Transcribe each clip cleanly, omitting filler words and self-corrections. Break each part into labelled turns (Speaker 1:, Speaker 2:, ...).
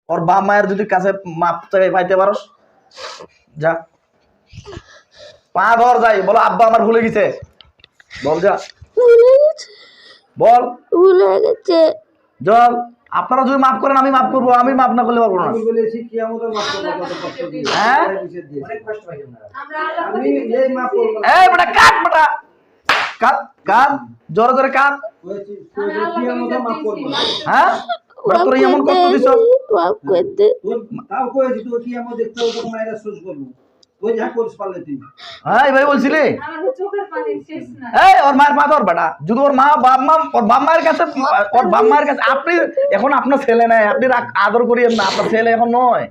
Speaker 1: ওর বাপ মায়ের যদি কাছে মাপ চাই পাইতে পারস, যা পা ধর, যাই বলো আব্বা আমার ভুলে গেছে, বল যা, বল
Speaker 2: ভুলে গেছে।
Speaker 1: জল। আপনারা যদি মাফ করেন আমি মাফ করবো, আমি মাফ না করলে পারবো না। হ্যাঁ এই বেটা কাট, বেটা কাট, কাট জোরে জোরে কাট। হ্যাঁ বেটা তোর এমন কষ্ট দিছ,
Speaker 2: মাফ করতে।
Speaker 1: হ্যাঁ ভাই বলছিলি এই ওর মায়ের পা ধর বেটা, যদি ওর মা বাপ মা ওর বাপ মায়ের কাছে, ওর বাপ মায়ের কাছে আপনি এখন আপনার ছেলে নাই, আপনি আদর করিয়েন না, আপনার ছেলে এখন নয়।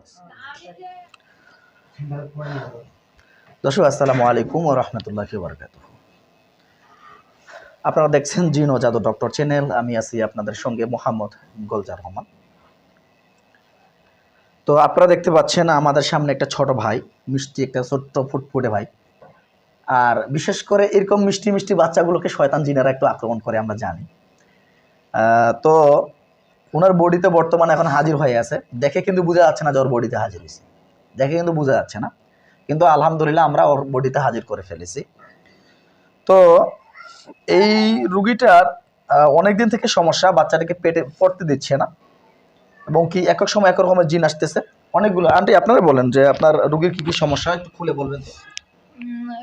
Speaker 1: দর্শক আসসালামু আলাইকুম ওয়া রাহমাতুল্লাহি ওয়া বারাকাতুহু। আপনারা দেখছেন জিন ও জাদু ডক্টর চ্যানেল, আমি আছি আপনাদের সঙ্গে মোহাম্মদ গোলজার রহমান। তো আপনারা দেখতে পাচ্ছেন আমাদের সামনে একটা ছোট ভাই, মিষ্টি একটা ছোট্ট ফুটফুটে ভাই। আর বিশেষ করে এরকম মিষ্টি মিষ্টি বাচ্চাগুলোকে শয়তান জিনেরা একটু আক্রমণ করে আমরা জানি। তো ওনার বডিতে বর্তমানে এখন হাজির হয়ে আছে, দেখে কিন্তু বোঝা যাচ্ছে না যে ওর বডিতে হাজির হয়েছে, দেখে কিন্তু বোঝা যাচ্ছে না, কিন্তু আলহামদুলিল্লাহ আমরা ওর বডিতে হাজির করে ফেলেছি। তো এই রুগীটার অনেকদিন থেকে সমস্যা, বাচ্চাটাকে পেটে পড়তে দিচ্ছে না, এবং কি এক এক সময় এক রকমের জিন আসতেছে অনেকগুলো। আন্টি আপনারা বলেন যে আপনার রুগীর কি কি সমস্যা, একটু খুলে বলবেন তো।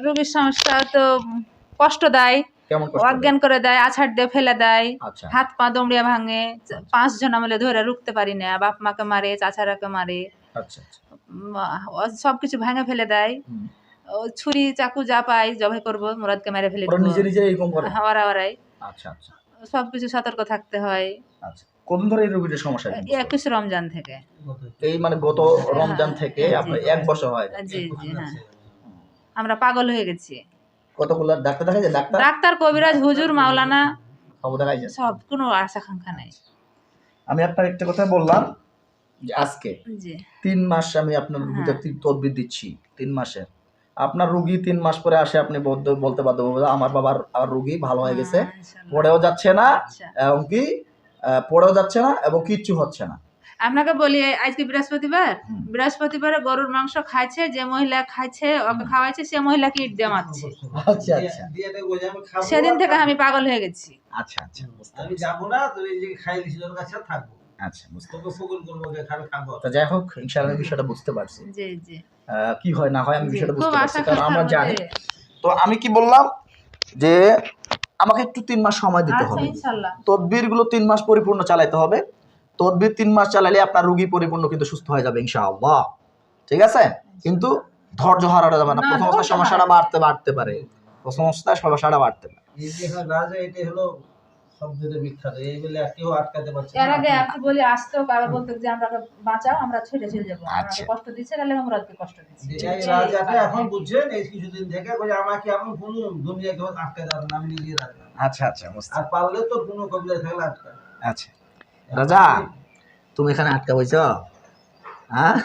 Speaker 3: রোগীর সমস্যা তো কষ্ট দেয়,
Speaker 1: কেমন কষ্ট
Speaker 3: অজ্ঞান করে দেয়, আছাড় দিয়ে ফেলে দেয়,
Speaker 1: আচ্ছা
Speaker 3: হাত পা দমড়িয়া ভাঙে, 5 জন মিলে ধরে রুখতে পারি না, বাপ মাকে মারে, চাচারাকে মারে,
Speaker 1: আচ্ছা আচ্ছা
Speaker 3: সবকিছু ভাঙে ফেলে দেয়। ও ছুরি চাকু যা পাই জবাই করবো, মুরাদকে মেরে ফেলে
Speaker 1: ওরা
Speaker 3: দেবো,
Speaker 1: নিজে নিজে এরকম করে?
Speaker 3: ওরাই।
Speaker 1: আচ্ছা আচ্ছা
Speaker 3: সবকিছু সতর্ক থাকতে হয়।
Speaker 1: আচ্ছা কতদিন ধরে এই রোগীটার সমস্যা?
Speaker 3: 21 রমজান থেকে।
Speaker 1: এই মানে গত রমজান থেকে আপনার 1 বছর হয়?
Speaker 3: জি জি হ্যাঁ, আমরা পাগল হয়ে গেছি।
Speaker 1: কতগুলো ডাক্তার দেখা যায়?
Speaker 3: ডাক্তার, কবিরাজ, হুজুর, মাওলানা
Speaker 1: সব দেখা যায়,
Speaker 3: সব, কোনো আশা আকাঙ্ক্ষা নাই।
Speaker 1: আমি আপনার একটা কথা বললাম যে আজকে
Speaker 3: জি
Speaker 1: 3 মাস আমি আপনার রোগীটা তদবির দিচ্ছি, 3 মাসের। আপনার রোগী 3 মাস পরে আসে, আপনি বলতে বাধ্য হবেন আমার বাবার আর রোগী ভালো হয়ে গেছে, পড়েও যাচ্ছে না, এবং কি পড়েও যাচ্ছে না এবং কিচ্ছু হচ্ছে না।
Speaker 3: আপনাকে বলি, আজকে বৃহস্পতিবারে গরুর মাংস খাইছে, যে মহিলা খাইছে ওকে খাওয়াইছে, সে মহিলাকে ইট দিয়ে মারছে।
Speaker 1: আচ্ছা আচ্ছা
Speaker 3: সেদিন থেকে আমি পাগল হয়ে গেছি।
Speaker 1: আচ্ছা আচ্ছা
Speaker 4: আমি যাবো না, তুই যে খাই দিছিস ওর কাছে থাকবো।
Speaker 1: আচ্ছা
Speaker 4: তোকে ফকুল করবো, খালি খাবো।
Speaker 1: তো যাই হোক ইনশাআল্লাহ বিষয়টা বুঝতে পারছি,
Speaker 3: জি জি
Speaker 1: কি হয় না হয় আমি বিষয়টা
Speaker 3: খুব
Speaker 1: বুঝতে পারছি,
Speaker 3: আশা
Speaker 1: কারণ আমরা জানি।
Speaker 3: মধ্যে।
Speaker 1: তো আমি কি বললাম যে আমাকে একটু 3 মাস সময় দিতে
Speaker 3: আচ্ছা
Speaker 1: হবে,
Speaker 3: ইনশাআল্লাহ
Speaker 1: তদবির গুলো 3 মাস পরিপূর্ণ চালাইতে হবে। তদবির 3 মাস চালালে আপনার রোগী পরিপূর্ণ কিন্তু সুস্থ হয়ে যাবে ইনশাআল্লাহ, ঠিক আছে? কিন্তু ধৈর্য হারানো যাবে না, প্রথম অবস্থায় সমস্যাটা বাড়তে পারে, প্রথম অবস্থায় সমস্যাটা বাড়তে পারে।
Speaker 4: এই যে রাজা, এটা হলো শব্দটা বিখ্যাত, এই বলে কেউ আটকাতে পারছে
Speaker 3: এর
Speaker 4: না।
Speaker 3: আগে আপনি বলি আসতো, আবার বলতো যে আমরা বাঁচাও, আমরা ছেড়ে চলে যাবো,
Speaker 1: আচ্ছা।
Speaker 3: আমাকে কষ্ট দিচ্ছে, তাহলে মুরাদকে কষ্ট দিচ্ছে।
Speaker 4: এই রাজাটা এখন বুঝছেন, এই কিছুদিন থেকে বলে আমাকে এখন কোনো দুনিয়া কেউ আটকাতে পারবে না, আমি নিজে রাজা।
Speaker 1: আচ্ছা আচ্ছা বুঝতে,
Speaker 4: আর পারলে তো কোনো কবিতা থাকলে আটকা।
Speaker 1: আচ্ছা রাজা তুমি এখানে আটকা বইছো, হ্যাঁ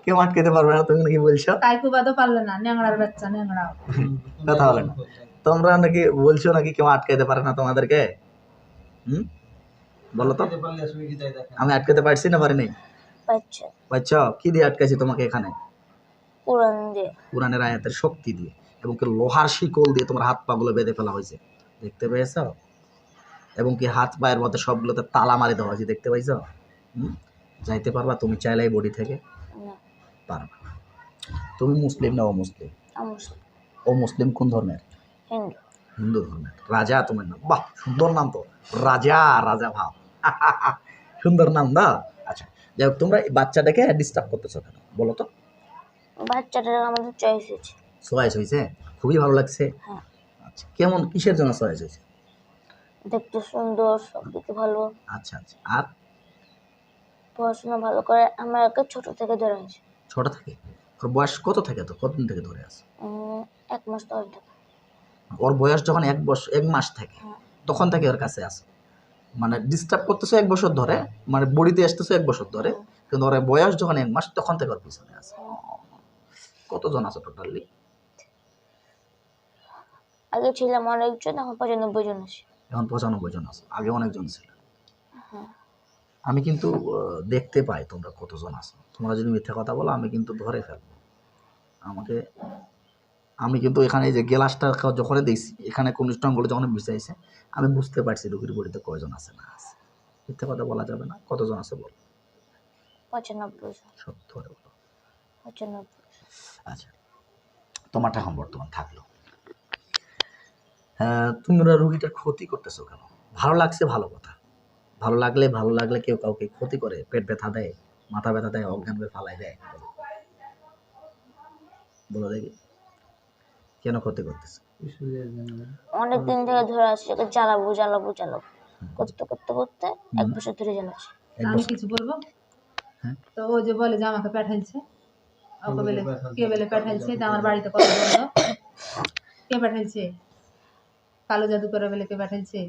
Speaker 1: কেউ আটকাতে পারবে না, তুমি নাকি বলছো?
Speaker 3: কাইকুবাদও পারলে না, ন্যাংড়ার বাচ্চা ন্যাংড়া।
Speaker 1: কথা বলে না, তোমরা নাকি বলছো নাকি কেউ আটকাইতে পারে না তোমাদেরকে? বলো তো,
Speaker 4: আটকাতে পারলে শুনে কি তাই দেখেন।
Speaker 1: আমি আটকাতে পারছি না পারিনি?
Speaker 2: বাচ্চা
Speaker 1: কি দিয়ে আটকাইছি তোমাকে এখানে?
Speaker 2: কোরআন দিয়ে।
Speaker 1: কোরআনের আয়াতের শক্তি দিয়ে, এবং কি লোহার শিকল দিয়ে তোমার হাত পা গুলো বেঁধে ফেলা হয়েছে, দেখতে পেয়েছো? এবং কি হাত পায়ের মধ্যে সবগুলোতে তালা মারি দেওয়া হয়েছে, দেখতে পাইছো? যাইতে পারবা তুমি চাইলে এই বডি থেকে?
Speaker 2: না,
Speaker 1: পারবা। তুমি মুসলিম না অমুসলিম?
Speaker 2: মুসলিম।
Speaker 1: ও মুসলিম কোন ধর্মের?
Speaker 2: হিন্দু।
Speaker 1: হিন্দু ধর্মের। রাজা তোমার নাম, বাহ সুন্দর নাম তো, রাজা, রাজা ভাব সুন্দর নাম দাও। আচ্ছা যাই হোক, তোমরা এই বাচ্চাটাকে ডিস্টার্ব করতেছো কেন বলো তো?
Speaker 2: বাচ্চাটার আমাদের চয়েস হয়েছে।
Speaker 1: চয়েস হয়েছে, খুবই ভালো লাগছে।
Speaker 2: হ্যাঁ।
Speaker 1: আচ্ছা কেমন, কিসের জন্য চয়েস হয়েছে?
Speaker 2: দেখতে সুন্দর, সবদিকে ভালো,
Speaker 1: আচ্ছা আচ্ছা, আর
Speaker 2: পড়াশোনা ভালো করে। আমার ওকে ছোট থেকে ধরে আছে।
Speaker 1: ছোট থেকে? ওর বয়স কত থেকে, তো কতদিন থেকে ধরে আছে?
Speaker 2: 1 মাস 10 দিন।
Speaker 1: ওর বয়স যখন 1 মাস থেকে,
Speaker 2: হ্যাঁ।
Speaker 1: তখন থেকে ওর কাছে আছে, মানে ডিস্টার্ব করতেছো 1 বছর ধরে, মানে বডিতে আসতেছো 1 বছর ধরে, কিন্তু ওর বয়স যখন 1 মাস তখন থেকে ওর পিছনে আছে। কতজন আছে টোটালি?
Speaker 2: আগে ছিলাম অনেকজন, এখন 95 জন আছে।
Speaker 1: এখন 95 জন আছে, আগে অনেকজন ছিল। আমি কিন্তু দেখতে পাই তোমরা কতজন আছো। তোমরা যদি মিথ্যা কথা বলো আমি কিন্তু ধরে ফেলবো। আমি কিন্তু এখানে এই যে গ্লাসটা যখন দেখছি এখানে কোন স্ট্রংগুলো যখন বিষাইছে আমি বুঝতে পারছি রোগীর বডিতে কয়জন আছে না আছে। মিথ্যা কথা বলা যাবে না। কতজন আছে বলো?
Speaker 2: 95 জন।
Speaker 1: সত্য করে বলো।
Speaker 2: 95।
Speaker 1: আচ্ছা, তোমারটা এখন বর্তমান থাকলো। তোমরা রোগীটার ক্ষতি করতেছো কেন? ভালো লাগছে ভালো কথা, ভালো লাগলে কেউ কাউকে ক্ষতি করে, পেট ব্যথা দেয়, মাথা ব্যথা দেয়, অজ্ঞান করে ফালাই দেয়, বলো দেখি কেন ক্ষতি করতেছে?
Speaker 2: অনেকদিন ধরে ধরে আসছে, ওকে জ্বালাবো জ্বালাবো জ্বালাবো করতে করতে করতে 1 বছর ধরে জ্বালাচ্ছে।
Speaker 3: আমি কিছু বলবো?
Speaker 1: হ্যাঁ।
Speaker 3: তো ও যে বলে যে আমাকে পাঠাইছে, ওকে বলে কে বলে পাঠাইছে, যে আমার বাড়িতে কত বললো, কে পাঠাইছে? কালো জাদু করে বলে কে পাঠাইছে?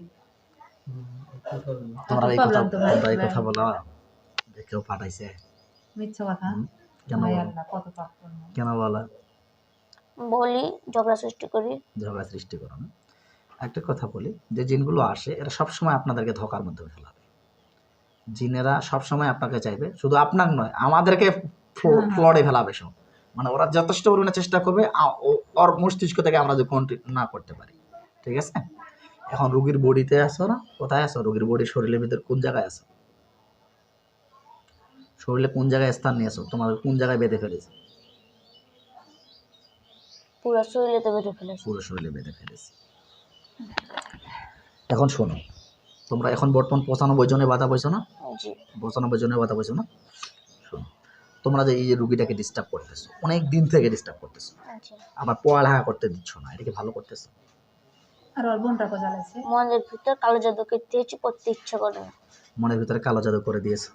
Speaker 1: তোমরা এই
Speaker 3: ভাবলাম তো ভাই,
Speaker 1: তোমরা এই কথা বলো যে কেউ পাঠাইছে।
Speaker 3: মিথ্যা কথা।
Speaker 1: কেন
Speaker 3: ভাই
Speaker 1: বলো?
Speaker 3: আল্লাহ কত পাপ করলাম।
Speaker 1: কেন বলো?
Speaker 2: বলি, ঝগড়া সৃষ্টি করি।
Speaker 1: ঝগড়া সৃষ্টি করো না। একটা কথা বলি, যে জিনগুলো আসে এরা সবসময় আপনাদেরকে ধোকার মধ্যে ফেলাবে। জিনেরা সবসময় আপনাকে চাইবে, শুধু আপনার নয় আমাদেরকে ফ্লডে ফেলাবে সব। মানে ওরা যথেষ্ট পরিমাণে চেষ্টা করবে ওর মস্তিষ্ক থেকে আমরা যে কন্ট্রোল না করতে পারি। ঠিক আছে? এখন রোগীর বডিতে আসো না, কোথায় আসো? রোগীর বডি শরীরের ভিতরে কোন জায়গায় আসো? শরীরে কোন জায়গায় স্থান নিয়েছো? তোমাদের কোন জায়গায় বেঁধে ফেলেছে?
Speaker 2: পুরো শরীরেতে বেঁধে ফেলেছে।
Speaker 1: পুরো শরীরে বেঁধে ফেলেছে। এখন শোনো, তোমরা এখন বর্তমান 95 জনে বাধা পাইছো না?
Speaker 2: জি।
Speaker 1: 95 জনে বাধা পাইছো না? শোনো, তোমরা যে এই যে রুগীটাকে ডিস্টার্ব করতেছো, অনেক দিন থেকে ডিস্টার্ব করতেছো,
Speaker 2: জি।
Speaker 1: আবার পড়ালেখা করতে দিচ্ছ না, এটা কি ভালো করতেছো?
Speaker 3: আর ওর বোনটাকে জ্বালাইছে।
Speaker 2: মনের ভিতর কালো জাদু করতে হচ্ছে, করতে ইচ্ছা করে না।
Speaker 1: মনের ভিতরে কালো জাদু করে দিয়েছো,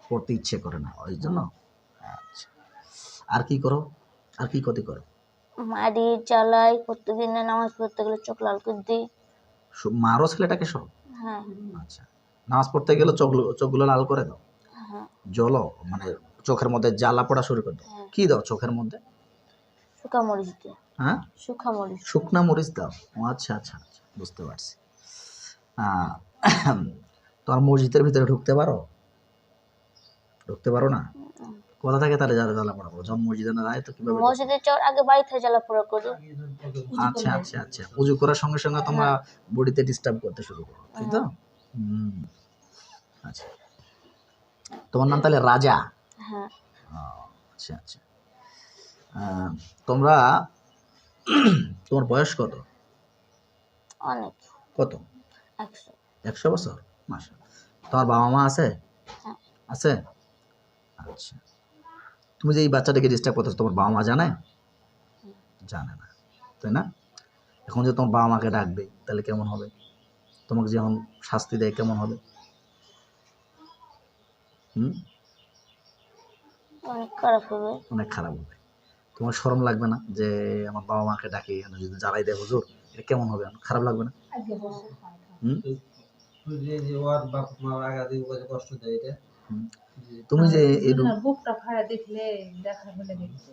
Speaker 1: পড়তে ইচ্ছে করে না, ওই জন্য। আচ্ছা, আর কি করো? আর কি ক্ষতি করো?
Speaker 2: মারি, জ্বালাই, প্রত্যেকদিন নামাজ পড়তে গেলে চোখ লাল করে দিই।
Speaker 1: মারো ছেলেটাকে সব?
Speaker 2: হ্যাঁ
Speaker 1: আচ্ছা, নামাজ পড়তে গেলে চোখগুলো লাল করে দাও?
Speaker 2: হ্যাঁ
Speaker 1: জ্বলো, মানে চোখের মধ্যে জ্বালা পড়া শুরু করে দাও?
Speaker 2: হ্যাঁ।
Speaker 1: কি দাও চোখের মধ্যে?
Speaker 2: শুকা মরিচ দিই।
Speaker 1: হ্যাঁ,
Speaker 2: শুকা মরিচ।
Speaker 1: শুকনা মরিচ দাও? ও আচ্ছা আচ্ছা আচ্ছা, বুঝতে পারছি। তোমার মসজিদের ভিতরে ঢুকতে পারো? ঢুকতে পারো না? কোথা থেকে তাহলে জ্বালা পড়া করো? যখন মসজিদে না যায় তো কিভাবে?
Speaker 2: মসজিদে যাওয়ার আগে বাড়ি থেকে জ্বালা পোড়া করি।
Speaker 1: আচ্ছা আচ্ছা আচ্ছা, উজু করার সঙ্গে সঙ্গে তোমরা বডিতে ডিস্টার্ব করতে শুরু করো, তাই তো? আচ্ছা, তোমার নাম তাহলে রাজা?
Speaker 2: হ্যাঁ।
Speaker 1: আচ্ছা আচ্ছা। তোমরা তোমার বয়স কত?
Speaker 2: অনেক।
Speaker 1: কত?
Speaker 2: 100।
Speaker 1: 100 বছর? মাশাআল্লাহ। তোমার বাবা মা আছে?
Speaker 2: হ্যাঁ।
Speaker 1: আছে? আচ্ছা, তুমি যে এই বাচ্চাটাকে ডিস্টার্ব করতেছো তোমার বাবা মা জানে? জানে না, তাই না? এখন যে তোমার বাবা মাকে ডাকবে তাহলে কেমন হবে? তোমাকে যখন শাস্তি দেয় কেমন হবে?
Speaker 2: অনেক খারাপ হবে।
Speaker 1: অনেক খারাপ হবে। তোমার শরম লাগবে না যে আমার বাবা মাকে ডাকে যদি জ্বালাই দেয় হুজুর, এটা কেমন হবে? খারাপ লাগবে না?
Speaker 4: তুই যে ওর বাপ মা আগা দিয়ে ওকে কষ্ট দেয় এটা।
Speaker 1: তুমি যে এই
Speaker 3: বুকটা ফাড়া দেখলে দেখা হলে দেখছি।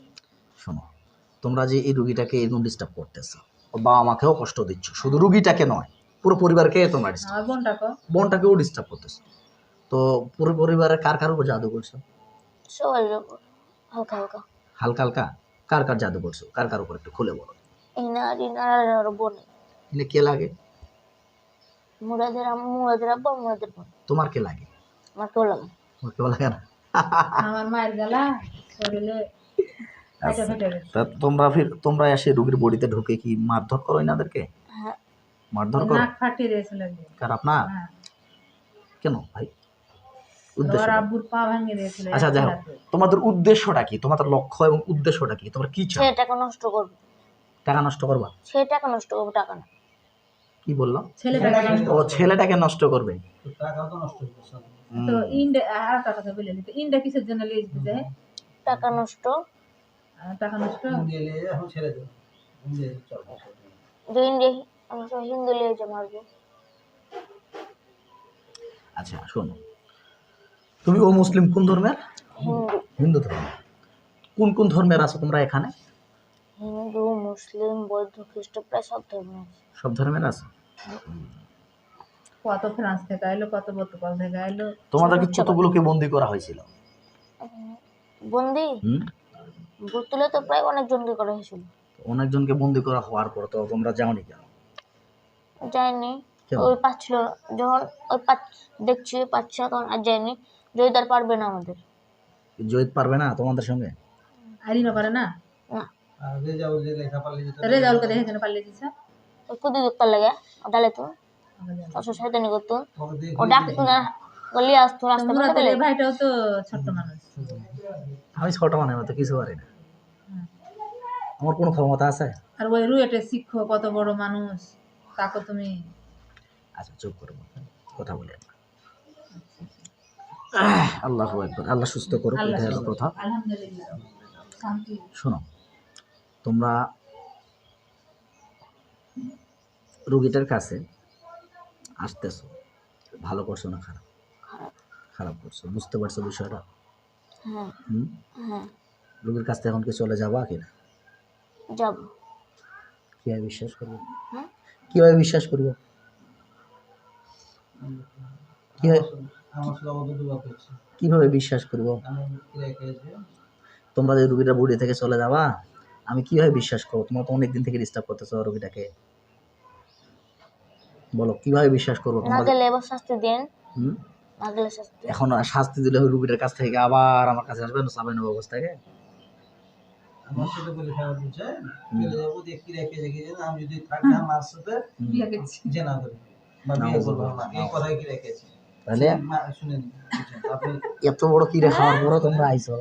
Speaker 1: শোনো, তোমরা যে এই রুগীটাকে এরকম ডিস্টার্ব করতেছো, ওর বাবা মাকেও কষ্ট দিচ্ছ, শুধু রুগীটাকে নয় পুরো পরিবারকে তোমরা
Speaker 3: আমার
Speaker 1: বোনটাকেও ডিস্টার্ব করতেছো। তো পুরো পরিবারের কার কার উপর জাদু করছো?
Speaker 2: সবার উপর হালকা হালকা।
Speaker 1: হালকা হালকা? কার কার জাদু করছো? কার কার উপর একটু খুলে বলো।
Speaker 2: ইনার ইনার বোনে।
Speaker 1: এনে কে লাগে?
Speaker 2: মুরাদের আম্মু, মুরাদের আব্বা, মুরাদের বোন।
Speaker 1: তোমার কে লাগে?
Speaker 2: আমার কেউ লাগে না।
Speaker 1: তোমার কেউ লাগে না?
Speaker 3: আমার মায়ের গলা শরীরে ফাটা ফাটা গেছে।
Speaker 1: তা তোমরা এসে রুগীর বডিতে ঢুকে কি মারধর করো এনাদেরকে?
Speaker 2: হ্যাঁ।
Speaker 1: মারধর করো?
Speaker 3: নাক ফাটিয়ে দিয়েছিল একদিন।
Speaker 1: কার, আপনার?
Speaker 3: হ্যাঁ।
Speaker 1: কেন ভাই?
Speaker 3: ওর
Speaker 1: উদ্দেশ্য?
Speaker 3: আব্বুর পা ভেঙে দিয়েছিল।
Speaker 1: আচ্ছা যাই হোক, তোমাদের উদ্দেশ্যটা কি? তোমাদের লক্ষ্য এবং উদ্দেশ্যটা কি? তোমরা কি চাও?
Speaker 2: সে টাকা নষ্ট করবে।
Speaker 1: টাকা নষ্ট করবা?
Speaker 2: সে টাকা নষ্ট করবে, টাকা না।
Speaker 1: কি বললো?
Speaker 3: ছেলেটাকে নষ্ট
Speaker 1: ও ছেলেটাকে নষ্ট করবে?
Speaker 4: টাকাও তো নষ্ট হচ্ছে সব।
Speaker 3: তো ইন্ডে আর একটা কথা বলে নিতে, ইন্ডে কিসের জন্য লিখতে যায়?
Speaker 2: টাকা নষ্ট।
Speaker 3: টাকা নষ্ট।
Speaker 4: ইন্ডিয়া নিয়ে এখন ছেড়ে দেবো। ইন্ডিয়া চলবে।
Speaker 2: যে ইন্ডিয়া আমরা সব হিন্দু লিয়ে যে মারবো।
Speaker 1: আচ্ছা শোনো, তুমি ও মুসলিম কোন ধর্মের?
Speaker 2: হিন্দু।
Speaker 1: হিন্দু ধর্ম। কোন কোন ধর্মের আছো তোমরা এখানে?
Speaker 2: হিন্দু, মুসলিম, বৌদ্ধ, খ্রিস্ট, প্রায় সব ধর্ম আছে।
Speaker 1: সব ধর্মের আছো?
Speaker 3: কত ফ্রান্স থেকে আইলো, কত পর্তুগাল থেকে আইলো।
Speaker 1: তোমাদেরকে কতগুলোকে বন্দি করা হয়েছিল?
Speaker 2: বন্দি
Speaker 1: হুম?
Speaker 2: বোতলে তো প্রায় অনেকজনকে করা হয়েছিল।
Speaker 1: অনেকজনকে বন্দি করা হওয়ার পর তো তোমরা যাওনি কেন?
Speaker 2: যায়নি,
Speaker 1: কেন?
Speaker 2: ওই পাচ্ছিল যখন ওই দেখছি পাচ্ছে তখন আর যায়নি। জয়দার পারবে না আমাদের।
Speaker 1: জয়িত পারবে না তোমাদের সঙ্গে?
Speaker 3: আইরিনও পারে না,
Speaker 2: না,
Speaker 4: রেজাউল যে লেখা পারলে যেত
Speaker 3: রেজাউলকে দেখে কেন পাল্লে দিছে।
Speaker 2: ওই কুদি দোকান লাগে দালে তো সব শয়তানি করতো। ও ডাকতো না, গলি আসতো রাস্তা
Speaker 3: মুরাদের
Speaker 2: পেলে
Speaker 3: এই ভাইটাও তো ছোট্ট মানুষ।
Speaker 1: আমি ছোট মানে তো কিছু পারি না, আমার কোনো ক্ষমতা আছে?
Speaker 3: আর ওই রুয়েটের শিক্ষক কত বড় মানুষ, তাকে তুমি।
Speaker 1: আচ্ছা চুপ করবো, কথা বলি না। আল্লাহ একবার, আল্লাহ সুস্থ করুক,
Speaker 3: আল্লাহ
Speaker 1: এটাই হলো কথা।
Speaker 3: আলহামদুলিল্লাহ, শান্তি।
Speaker 1: শোনো, তোমরা রুগীটার কাছে আসতেছো, ভালো করছো না খারাপ? খারাপ করছো, বুঝতে পারছো বিষয়টা?
Speaker 2: হ্যাঁ
Speaker 1: হুম?
Speaker 2: হ্যাঁ
Speaker 1: রুগীর কাছ থেকে এখন কি চলে যাবা কিনা?
Speaker 2: যাবো।
Speaker 1: কিভাবে বিশ্বাস করবো?
Speaker 2: হ্যাঁ
Speaker 1: কিভাবে বিশ্বাস করবো? কিভাবে
Speaker 4: আমার সাথে অবদ্ধ করছে
Speaker 1: কিভাবে বিশ্বাস করবো?
Speaker 4: আমি কি রেখেছি
Speaker 1: তোমরা যে রুগীটা বুড়ি থেকে চলে যাবা, আমি কিভাবে বিশ্বাস করবো? তোমরা তো অনেকদিন থেকে ডিস্টার্ব করতেছো রুগীটাকে, বলো কিভাবে বিশ্বাস করবো
Speaker 2: না
Speaker 1: তোমরা?
Speaker 2: গেলে এবার শাস্তি দেন,
Speaker 1: হুম?
Speaker 2: না গেলে শাস্তি।
Speaker 1: এখন শাস্তি দিলে ওই রুগীটার কাছ থেকে আবার আমার কাছে আসবে না, সাবাই নেবো অবস্থাকে?
Speaker 4: আমার সাথে বলে ফেলা বুঝছে চলে যাবো দিয়ে কি রেখেছে কি জানি আমি যদি থাকি আমার সাথে
Speaker 3: বিয়ে করছি।
Speaker 4: জেনা করি বা বিয়ে করবো না এই কথাই কি রেখেছে
Speaker 1: তাহলে
Speaker 4: শুনেন আপনি
Speaker 1: এত বড় কিরে খাওয়ার পরও তোমরা আইছো,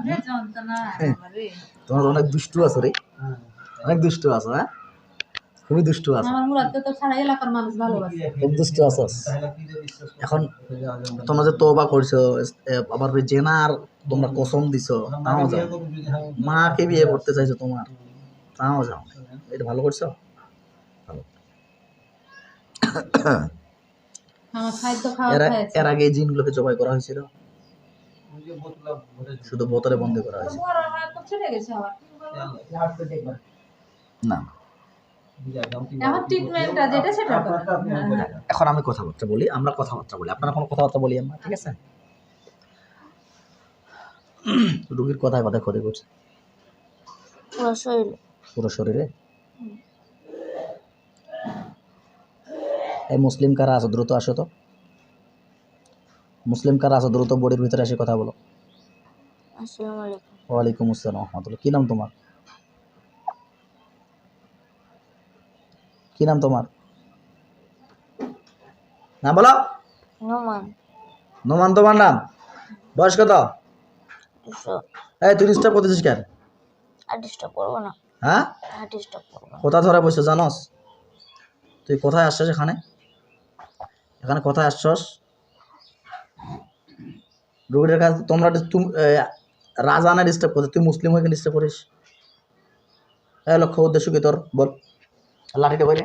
Speaker 3: আমার যন্ত্রণা আমারে।
Speaker 1: তোমরা তো অনেক দুষ্টু আছো রে, অনেক দুষ্টু আছো। হ্যাঁ, খুবই দুষ্টু আছো,
Speaker 3: আমার মুরাদকে তো সারা এলাকার মানুষ ভালোবাসে।
Speaker 1: খুব দুষ্টু আছো।
Speaker 4: তাহলে কি যে বিশ্বাস
Speaker 1: এখন তোমরা যে তওবা করছো, আবার ওই জেনার তোমরা কসম দিছো, তাও যাও। মাকে বিয়ে করতে চাইছো তোমার, তাও যাও। এটা ভালো করছো? ভালো।
Speaker 3: আমার খাদ্য খাওয়া খাইছে।
Speaker 1: এর আগে এই জিনগুলোকে জবাই করা হয়েছিল,
Speaker 4: ওই যে বোতলা ভরে
Speaker 1: শুধু বোতলে বন্দি করা হয়েছে।
Speaker 3: বড় হয় তো ছেড়ে গেছে আবার।
Speaker 1: না,
Speaker 3: আমার ট্রিটমেন্টটা যেটা সেটা করো।
Speaker 1: এখন আমি কথাবার্তা বলি, আমরা কথাবার্তা বলি, আপনারা কোনো কথাবার্তা বলি আমরা, ঠিক আছে? রুগীর কথায় কথায় ক্ষতি করছে
Speaker 2: পুরো শরীর
Speaker 1: পুরো শরীরে। এই মুসলিম কারা আছো দ্রুত আসো তো, মুসলিম কারা আছো দ্রুত বডির ভিতরে এসে কথা বলো।
Speaker 2: আসসালামু আলাইকুম।
Speaker 1: ওয়ালাইকুম আসসালাম রহমতুল্লাহ। কি নাম তোমার? কি নাম তোমার? না বলো।
Speaker 2: নোমান
Speaker 1: নোমান তোমার নাম? বয়স কত?
Speaker 2: 200।
Speaker 1: এই তুই ডিস্টার্ব করতেছিস কেন?
Speaker 2: আর ডিস্টার্ব করবো না,
Speaker 1: হ্যাঁ,
Speaker 2: আর ডিস্টার্ব করবো না।
Speaker 1: কোথা ধরে বসে জানোস? তুই কোথায় আসছস? এখানে এখানে কোথায় আসছস? রুগীর কাছে তোমরা রাজানা ডিস্টার্ব করতে, তুই মুসলিম হয়ে ডিস্টার্ব করিস? এই লক্ষ্য উদ্দেশ্য কি তোর? বল। লাঠিটা বলে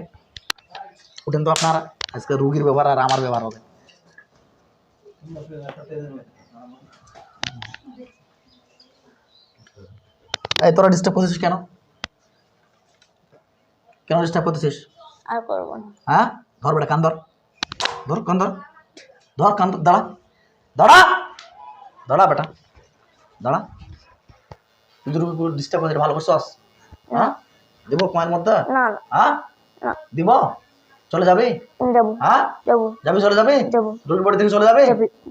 Speaker 1: উঠেন তো আপনারা, আজকে রুগীর ব্যবহার আর আমার ব্যবহার হবে। এই তোরা ডিস্টার্ব করতেছিস কেন? কেন ডিস্টার্ব করতেছিস?
Speaker 2: আর করবো না।
Speaker 1: হ্যাঁ, ধর বেটা, কান ধর, ধর কান ধর, ধর কান ধর, দাঁড়া দাঁড়া দাঁড়া বেটা দাঁড়া। তুই তো রুগী ডিস্টার্ব করতে ভালো করছস? হ্যাঁ, দিব কয়ের মধ্যে?
Speaker 2: না না
Speaker 1: হ্যাঁ
Speaker 2: না।
Speaker 1: দিব? চলে যাবি?
Speaker 2: যাবো
Speaker 1: হ্যাঁ
Speaker 2: যাবো
Speaker 1: যাবি, চলে যাবি?
Speaker 2: যাবো
Speaker 1: রুগীর বাড়ি থেকে চলে যাবি?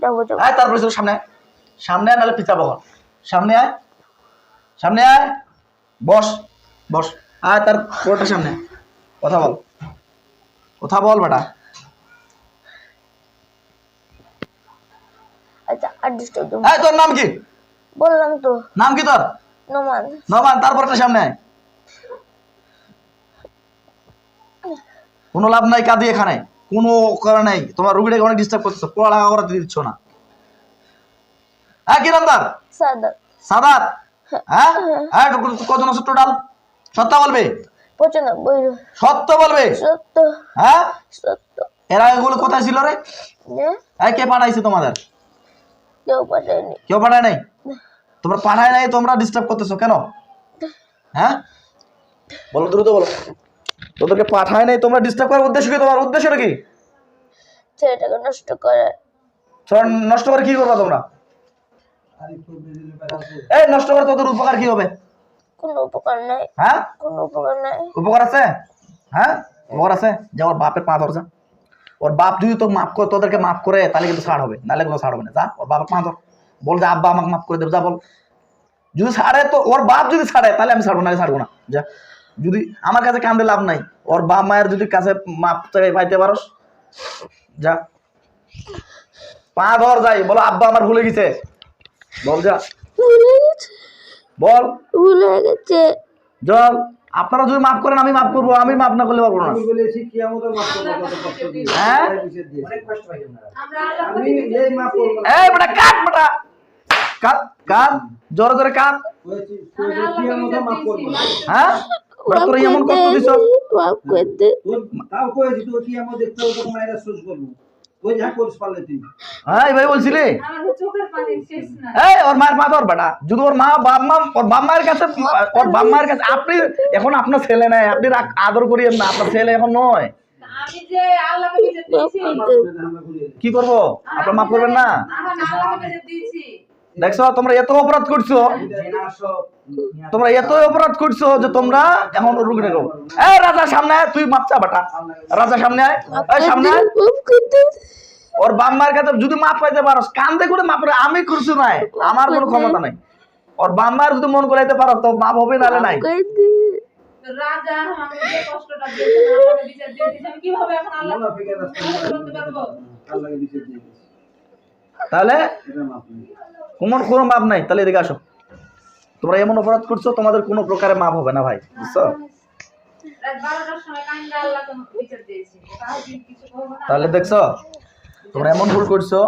Speaker 2: যাবো যাবো।
Speaker 1: আয় তারপরে চল সামনে, সামনে আয়, নাহলে পিতা বকর। সামনে আয়, সামনে আয়, বস বস, আয় তার পুরোটা সামনে। কথা বল, কথা বল বেটা।
Speaker 2: আচ্ছা আর ডিস্টার্ব দেবো।
Speaker 1: এই তোর নাম কি?
Speaker 2: বললাম তো
Speaker 1: নাম কি তোর?
Speaker 2: নোমান।
Speaker 1: নমান, তারপরটা সামনে আয়। কোনো লাভ নাই কাঁদি, এখানে কোনো করা নাই। তোমার রুগীটাকে অনেক ডিস্টার্ব করতেছো, পড়ালেখা করাতে দিচ্ছ না। হ্যাঁ, কি নাম তার?
Speaker 2: সাদাত
Speaker 1: সাদাত? হ্যাঁ হ্যাঁ, কজন আছে টোটাল? সত্য বলবে,
Speaker 2: 95।
Speaker 1: সত্য বলবে।
Speaker 2: সত্য
Speaker 1: হ্যাঁ,
Speaker 2: সত্য।
Speaker 1: এরা এগুলো কোথায় ছিল রে?
Speaker 2: যে
Speaker 1: এই কে পাঠাইছে তোমাদের?
Speaker 2: কেউ পাঠায়নি।
Speaker 1: কেউ পাঠায় নাই? তোমরা পাঠায় নাই, তোমরা ডিস্টার্ব করতেছো কেন? হ্যাঁ বলো, দ্রুত বলো। তোদেরকে পাঠায় নাই, তোমরা ডিস্টার্ব করার উদ্দেশ্য কি? তোমার উদ্দেশ্যটা কি?
Speaker 2: ছেলেটাকে নষ্ট করে।
Speaker 1: নষ্ট করে কি করবা তোমরা? এই নষ্ট করে তোদের উপকার কি হবে?
Speaker 2: কোনো উপকার নাই,
Speaker 1: হ্যাঁ
Speaker 2: কোনো উপকার নাই।
Speaker 1: উপকার আছে? হ্যাঁ উপকার আছে। যে ওর বাপের পা ধর যা, ওর বাপ যদি তো মাফ করে, তোদেরকে মাফ করে, তাহলে কিন্তু ছাড় হবে, নাহলে কোনো ছাড় হবে না। যা ওর বাপের পা ধর, বল যে আব্বা আমাকে মাফ করে দেব, যা বল। যদি ছাড়ে তো, ওর বাপ যদি ছাড়ে তাহলে আমি ছাড়বো না, ছাড়বো না। যা, যদি আমার কাছে কান্দে লাভ নাই, ওর বাপ মায়ের যদি কাছে মাপ চাই পাইতে পারস, যা পা ধর, যাই বলো আব্বা আমার ভুলে গেছে, বল যা,
Speaker 2: ভুলে গেছে,
Speaker 1: বল
Speaker 2: ভুলে গেছে।
Speaker 1: জল। আপনারা যদি মাফ করেন আমি মাফ করবো, আমি মাফ না করলে পারবো না।
Speaker 4: আমি বলেছি কিয়ামতের মাফ করব, কত কষ্ট দিয়েছি,
Speaker 1: হ্যাঁ?
Speaker 4: অনেক কষ্ট পাই আমরা।
Speaker 3: আমরা আল্লাহ
Speaker 4: আমি এই মাফ করব না।
Speaker 1: এই বেটা কাট, বেটা কাট, কাট জোরে জোরে কাট।
Speaker 4: কইছি
Speaker 3: আমরা আল্লাহকে
Speaker 4: কিয়ামতের মাফ করব না।
Speaker 1: হ্যাঁ বেটা তোর এমন কষ্ট দিছ,
Speaker 2: মাফ করে দে।
Speaker 4: তোর তাও কইছি তুই কিয়ামত দেখতে হবে, তোকে মায়েরা সোজ করব। তুই যা করিস পারলে তুই।
Speaker 1: হ্যাঁ ভাই বলছিলি,
Speaker 3: আমার চোখের পানি শেষ না।
Speaker 1: এই ওর মায়ের পা ধর বেটা। যদি ওর মা বাপ মা, ওর বাপ মায়ের কাছে, ওর বাপ মায়ের কাছে, আপনি এখন আপনার ছেলে নাই, আপনি আদর করিয়েন না, আপনার ছেলে এখন নয়।
Speaker 3: আমি যে আল্লাহকে নিজে দিয়েছি,
Speaker 4: আমরা করি।
Speaker 1: কি করবো, আপনার মাফ করবেন না?
Speaker 3: আমি আল্লাহকে নিজে দিয়েছি।
Speaker 1: দেখছো তোমরা এত অপরাধ করছো, তোমরা এত অপরাধ করছো যে তোমরা এখন রুগী নেবো। এই রাজা সামনে আয়, তুই মাপ চা বেটা, রাজা সামনে আয়, এই সামনে আয়।
Speaker 2: মাফ করে দে।
Speaker 1: ওর বাপ মায়ের কাছে যদি মাপ পাইতে পারো, কান্দে করে মাপ, আমি করছি নাই, আমার কোনো ক্ষমতা নাই। ওর বাপ মায়ের যদি মন করাইতে পারো তো মাপ হবে, নাহলে নাই।
Speaker 2: করে দে।
Speaker 3: তো রাজা আমাকে যে কষ্টটা দিয়েছে, আল্লাহকে বিচার দিয়ে দিয়েছে, আমি কিভাবে এখন আল্লাহ
Speaker 4: মুনাফিকের রাস্তা
Speaker 3: করতে পারবো?
Speaker 4: আল্লাহকে বিচার দিয়ে দিস।
Speaker 1: তাহলে
Speaker 4: এটা মাফ নেই।
Speaker 1: কোনো মাপ নাই। তাহলে এদিকে আসো, তোমরা এমন অপরাধ করছো, তোমাদের কোনো প্রকারে মাপ হবে না ভাই, বুঝছো?
Speaker 3: রাত 12টার সময় কান্দা আল্লাহকে বিচার দিয়েছি, তাও কি কিছু করবো না?
Speaker 1: তাহলে দেখছো তোমরা এমন ভুল করছো,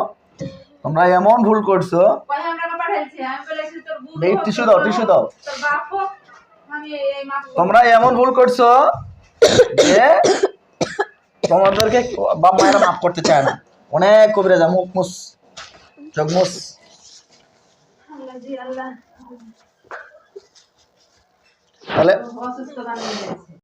Speaker 1: তোমরা এমন ভুল করছো।
Speaker 3: কয় টাকা পাঠাইছি, আমি বলেছি তোর বুড়ো
Speaker 1: এই
Speaker 3: হোক,
Speaker 1: টিস্যু
Speaker 3: তোর
Speaker 1: দাও,
Speaker 3: বড়
Speaker 1: টিস্যু
Speaker 3: হোক,
Speaker 1: দাও।
Speaker 3: তোর বাপ হোক, আমি এই মাফ করবো।
Speaker 1: তোমরা এমন ভুল করছো যে তোমাদেরকে বাপ মায়েরা মাফ করতে চায় না। অনেক কবিরা যা, মুখ মুস, চোখ মুস।
Speaker 3: আল্লাহ জি আল্লাহ
Speaker 1: তাহলে
Speaker 3: অসুস্থ বানিয়ে দিয়েছে।